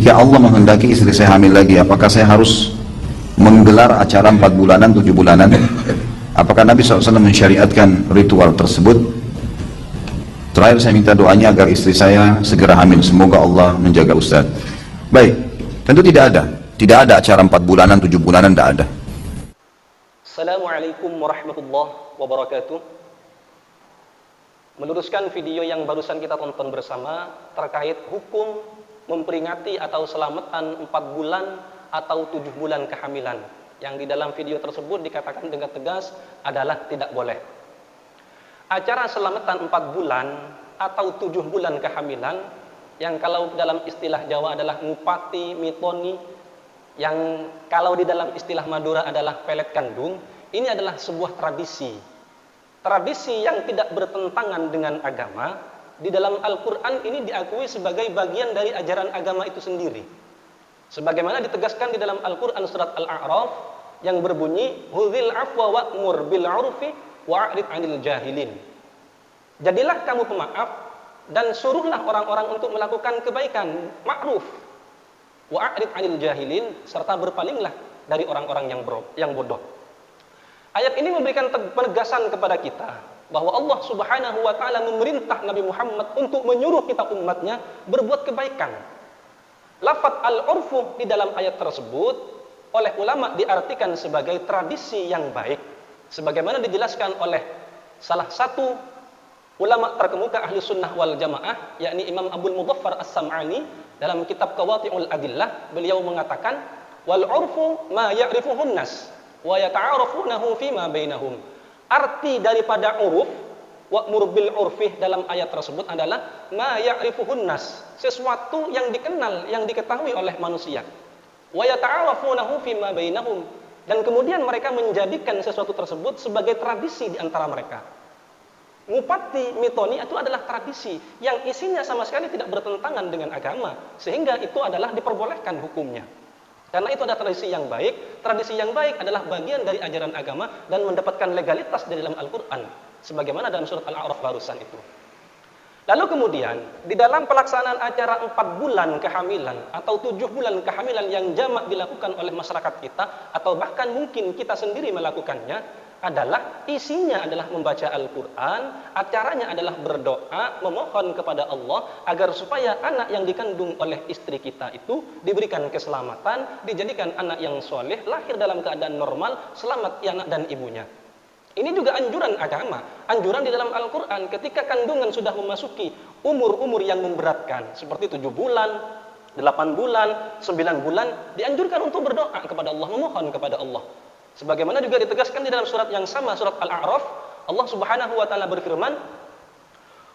jika Allah menghendaki istri saya hamil lagi, apakah saya harus menggelar acara 4 bulanan, 7 bulanan? Apakah Nabi SAW mensyariatkan ritual tersebut? Terakhir saya minta doanya agar istri saya segera hamil. Semoga Allah menjaga Ustaz. Baik, tentu tidak ada acara 4 bulanan, 7 bulanan, tidak ada. Assalamualaikum warahmatullahi wabarakatuh. Meluruskan video yang barusan kita tonton bersama terkait hukum memperingati atau selamatan 4 bulan atau 7 bulan kehamilan, yang di dalam video tersebut dikatakan dengan tegas adalah tidak boleh. Acara selamatan 4 bulan atau 7 bulan kehamilan, yang kalau dalam istilah Jawa adalah ngupati mitoni, yang kalau di dalam istilah Madura adalah pelet kandung, ini adalah sebuah tradisi yang tidak bertentangan dengan agama. Di dalam Al-Quran ini diakui sebagai bagian dari ajaran agama itu sendiri, sebagaimana ditegaskan di dalam Al-Quran surat Al-A'raf yang berbunyi hudhil afwa wa'mur bil 'urfi wa'rid 'anil jahilin. Jadilah kamu pemaaf dan suruhlah orang-orang untuk melakukan kebaikan, ma'ruf, wa'rid 'anil jahilin, serta berpalinglah dari orang-orang yang bodoh. Ayat ini memberikan penegasan kepada kita bahwa Allah Subhanahu wa taala memerintah Nabi Muhammad untuk menyuruh kita umatnya berbuat kebaikan. Lafaz al-urfu di dalam ayat tersebut oleh ulama diartikan sebagai tradisi yang baik, sebagaimana dijelaskan oleh salah satu ulama terkemuka ahli sunnah wal jamaah, yakni Imam Abdul Mudhaffar As-Sam'ani dalam kitab Qawati'ul Adillah. Beliau mengatakan wal urfu ma ya'rifuhun nas wa yata'arafunahu fima bainahum. Arti daripada uruf, wa'mur bil urfi dalam ayat tersebut adalah ma ya'rifuhun nas, sesuatu yang dikenal, yang diketahui oleh manusia. Wa yata'arafunahu fima bainahum, dan kemudian mereka menjadikan sesuatu tersebut sebagai tradisi di antara mereka. Ngupati mitoni itu adalah tradisi yang isinya sama sekali tidak bertentangan dengan agama, sehingga itu adalah diperbolehkan hukumnya. Karena itu ada tradisi yang baik. Tradisi yang baik adalah bagian dari ajaran agama dan mendapatkan legalitas di dalam Al-Quran, sebagaimana dalam surat Al-A'raf barusan itu. Lalu kemudian di dalam pelaksanaan acara 4 bulan kehamilan atau 7 bulan kehamilan yang jamak dilakukan oleh masyarakat kita, atau bahkan mungkin kita sendiri melakukannya, adalah isinya adalah membaca Al-Quran. Acaranya adalah berdoa, memohon kepada Allah agar supaya anak yang dikandung oleh istri kita itu diberikan keselamatan, dijadikan anak yang soleh, lahir dalam keadaan normal, selamat anak dan ibunya. Ini juga anjuran agama, anjuran di dalam Al-Quran. Ketika kandungan sudah memasuki umur-umur yang memberatkan, seperti 7 bulan, 8 bulan, 9 bulan, dianjurkan untuk berdoa kepada Allah, memohon kepada Allah. Sebagaimana juga ditegaskan di dalam surat yang sama, surat Al-A'raf, Allah Subhanahu wa taala berfirman,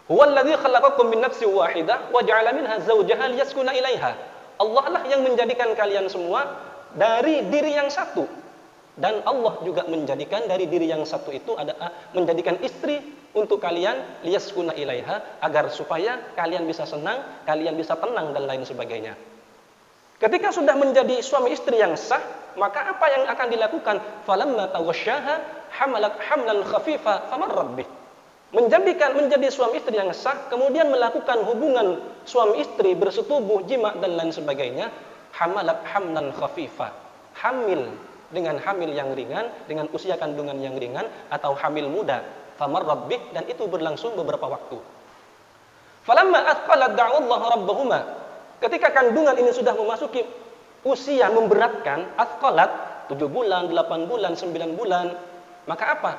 "Huwallazi khalaqakum min nafsin wahidah wa ja'ala minha zawjaha liyaskuna ilaiha." Allah lah yang menjadikan kalian semua dari diri yang satu, dan Allah juga menjadikan dari diri yang satu itu menjadikan istri untuk kalian, liyaskuna ilaiha, agar supaya kalian bisa senang, kalian bisa tenang dan lain sebagainya. Ketika sudah menjadi suami istri yang sah, maka apa yang akan dilakukan? Falamma taghasyaha hamalat hamlan khafifa famarrat bih. Menjadi suami istri yang sah, kemudian melakukan hubungan suami istri, bersetubuh, jima dan lain sebagainya, hamalat hamlan khafifa. Hamil dengan hamil yang ringan, dengan usia kandungan yang ringan atau hamil muda, famarrat bih, dan itu berlangsung beberapa waktu. Falamma athqalat da'allaha rabbahuma. Ketika kandungan ini sudah memasuki usia memberatkan, athqalat, 7 bulan, 8 bulan, 9 bulan, maka apa?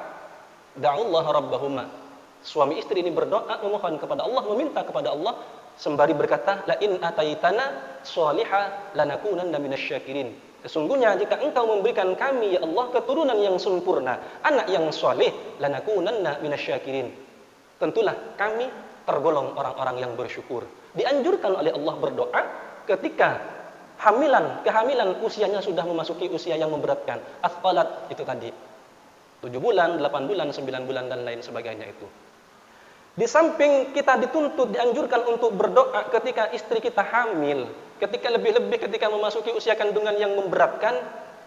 Da'allaha rabbahuma. Suami istri ini berdoa, memohon kepada Allah, meminta kepada Allah, sembari berkata, la in ataitana shaliha lanakunanna minasyakirin. Sesungguhnya jika engkau memberikan kami, ya Allah, keturunan yang sempurna, anak yang soleh, lanakunanna minasyakirin, tentulah kami tergolong orang-orang yang bersyukur. Dianjurkan oleh Allah berdoa ketika kehamilan usianya sudah memasuki usia yang memberatkan. Athqalat itu tadi 7 bulan, 8 bulan, 9 bulan dan lain sebagainya itu. Di samping kita dituntut, dianjurkan untuk berdoa ketika istri kita hamil, ketika lebih-lebih ketika memasuki usia kandungan yang memberatkan,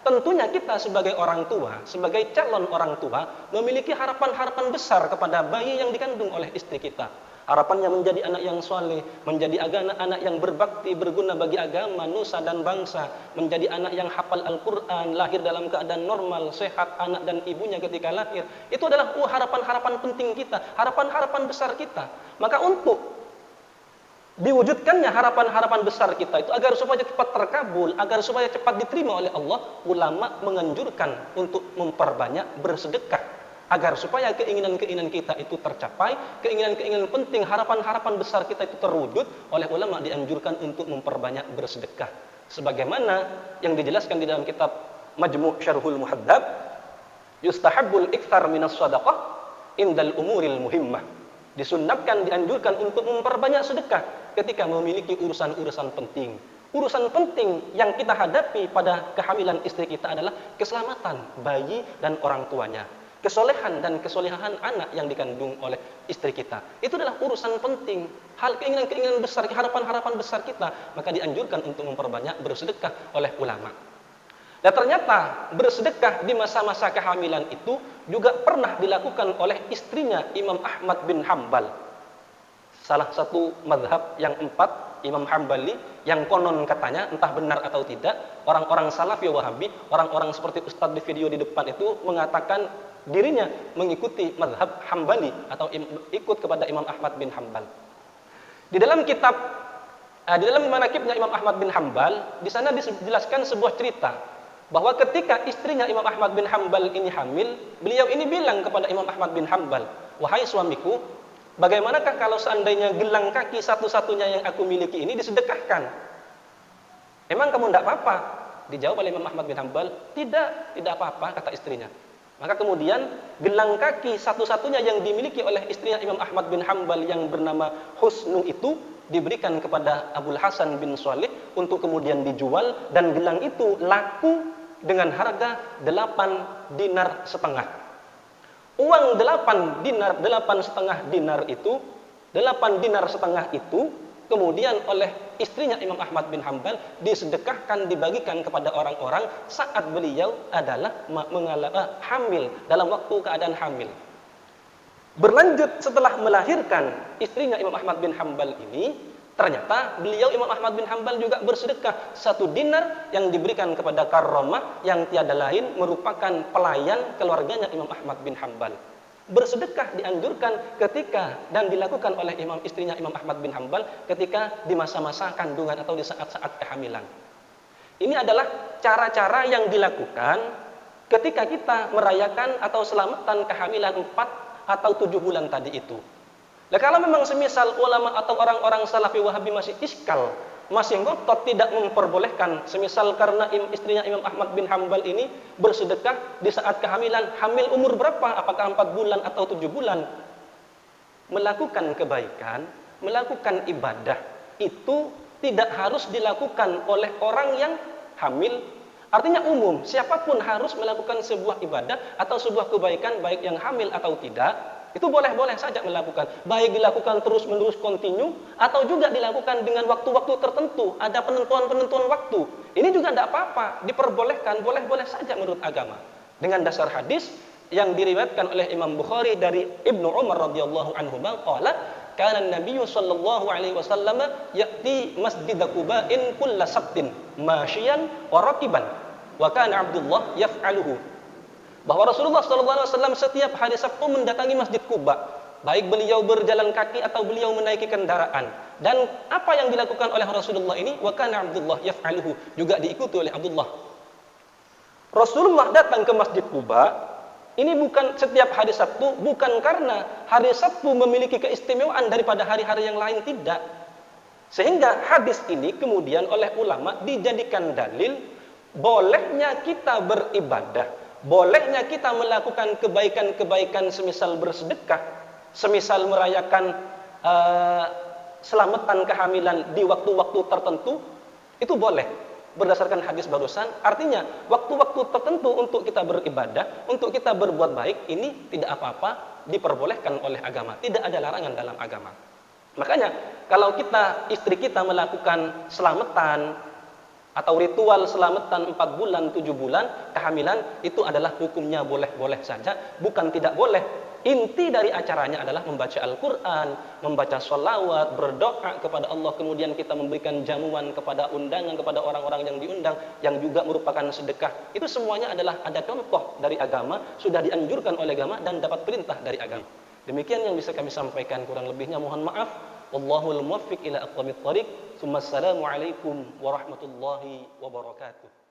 tentunya kita sebagai orang tua, sebagai calon orang tua, memiliki harapan-harapan besar kepada bayi yang dikandung oleh istri kita. Harapannya menjadi anak yang soleh, menjadi anak yang berbakti, berguna bagi agama, nusa dan bangsa, menjadi anak yang hafal Al-Quran, lahir dalam keadaan normal, sehat anak dan ibunya ketika lahir. Itu adalah harapan-harapan penting kita, harapan-harapan besar kita. Maka untuk diwujudkannya harapan-harapan besar kita itu agar supaya cepat terkabul, agar supaya cepat diterima oleh Allah, ulama menganjurkan untuk memperbanyak bersedekah. Agar supaya keinginan-keinginan kita itu tercapai, keinginan-keinginan penting, harapan-harapan besar kita itu terwujud, oleh ulama dianjurkan untuk memperbanyak bersedekah. Sebagaimana yang dijelaskan di dalam kitab Majmu' Syarhul Muhaddab, yustahabbul ikthar minas sadaqah indal umuril muhimmah. Disunnahkan, dianjurkan untuk memperbanyak sedekah ketika memiliki urusan-urusan penting. Urusan penting yang kita hadapi pada kehamilan istri kita adalah keselamatan bayi dan orang tuanya, kesolehan dan kesolehan anak yang dikandung oleh istri kita. Itu adalah urusan penting, hal keinginan-keinginan besar, harapan-harapan besar kita, maka dianjurkan untuk memperbanyak bersedekah oleh ulama. Dan ternyata bersedekah di masa-masa kehamilan itu juga pernah dilakukan oleh istrinya Imam Ahmad bin Hambal. Salah satu mazhab yang 4, Imam Hambali, yang konon katanya, entah benar atau tidak, orang-orang Salafi Wahabi, orang-orang seperti Ustadz di video di depan itu mengatakan dirinya mengikuti mazhab Hambali atau ikut kepada Imam Ahmad bin Hambal. Di dalam kitab, di dalam manaqibnya Imam Ahmad bin Hambal, di sana dijelaskan sebuah cerita bahwa ketika istrinya Imam Ahmad bin Hambal ini hamil, beliau ini bilang kepada Imam Ahmad bin Hambal, "Wahai suamiku, bagaimanakah kalau seandainya gelang kaki satu-satunya yang aku miliki ini disedekahkan? Emang kamu tidak apa-apa?" Dijawab oleh Imam Ahmad bin Hambal, "Tidak, tidak apa-apa," kata istrinya. Maka kemudian gelang kaki satu-satunya yang dimiliki oleh istrinya Imam Ahmad bin Hambal yang bernama Husnu itu diberikan kepada Abul Hasan bin Shalih untuk kemudian dijual, dan gelang itu laku dengan harga 8 dinar setengah. Uang 8 dinar, 8,5 dinar itu, 8 dinar setengah itu kemudian oleh istrinya Imam Ahmad bin Hambal disedekahkan, dibagikan kepada orang-orang saat beliau adalah hamil, dalam waktu keadaan hamil. Berlanjut setelah melahirkan istrinya Imam Ahmad bin Hambal ini, ternyata beliau Imam Ahmad bin Hambal juga bersedekah 1 dinar yang diberikan kepada Karramah yang tiada lain merupakan pelayan keluarganya Imam Ahmad bin Hambal. Bersedekah dianjurkan ketika dan dilakukan oleh istrinya Imam Ahmad bin Hambal ketika di masa-masa kandungan atau di saat-saat kehamilan. Ini adalah cara-cara yang dilakukan ketika kita merayakan atau selamatan kehamilan 4 atau 7 bulan tadi itu. Nah, kalau memang semisal ulama atau orang-orang Salafi Wahabi masih iskal, masih ngotot tidak memperbolehkan, semisal karena istrinya Imam Ahmad bin Hambal ini bersedekah di saat kehamilan, hamil umur berapa, apakah 4 bulan atau 7 bulan, melakukan kebaikan, melakukan ibadah itu tidak harus dilakukan oleh orang yang hamil. Artinya umum, siapapun harus melakukan sebuah ibadah atau sebuah kebaikan, baik yang hamil atau tidak. Itu boleh-boleh saja melakukan, baik dilakukan terus-menerus kontinu atau juga dilakukan dengan waktu-waktu tertentu, ada penentuan-penentuan waktu. Ini juga tidak apa-apa, diperbolehkan, boleh-boleh saja menurut agama. Dengan dasar hadis yang diriwayatkan oleh Imam Bukhari dari Ibnu Umar radhiyallahu anhu qala kana an-nabiy sallallahu alaihi wasallam ya'ti masjid Quba'in kulla sabtin masyian wa rakiban wa kana Abdullah yaf'aluhu. Bahwa Rasulullah SAW setiap hari Sabtu mendatangi Masjid Quba, baik beliau berjalan kaki atau beliau menaiki kendaraan. Dan apa yang dilakukan oleh Rasulullah ini, wa kana Abdullah yaf'aluhu, juga diikuti oleh Abdullah. Rasulullah datang ke Masjid Quba ini bukan setiap hari Sabtu, bukan karena hari Sabtu memiliki keistimewaan daripada hari-hari yang lain, tidak. Sehingga hadis ini kemudian oleh ulama dijadikan dalil bolehnya kita beribadah, bolehnya kita melakukan kebaikan-kebaikan semisal bersedekah, semisal merayakan selamatan kehamilan di waktu-waktu tertentu, itu boleh berdasarkan hadis barusan. Artinya waktu-waktu tertentu untuk kita beribadah, untuk kita berbuat baik, ini tidak apa-apa, diperbolehkan oleh agama, tidak ada larangan dalam agama. Makanya kalau istri kita melakukan selamatan atau ritual selamatan 4 bulan, 7 bulan kehamilan, itu adalah hukumnya boleh-boleh saja, bukan tidak boleh. Inti dari acaranya adalah membaca Al-Quran, membaca sholawat, berdoa kepada Allah, kemudian kita memberikan jamuan kepada undangan, kepada orang-orang yang diundang, yang juga merupakan sedekah. Itu semuanya adalah ada contoh dari agama, sudah dianjurkan oleh agama dan dapat perintah dari agama. Demikian yang bisa kami sampaikan, kurang lebihnya mohon maaf. Wallahul muwaffiq ila aqwamit thariq. Assalamualaikum warahmatullahi wabarakatuh.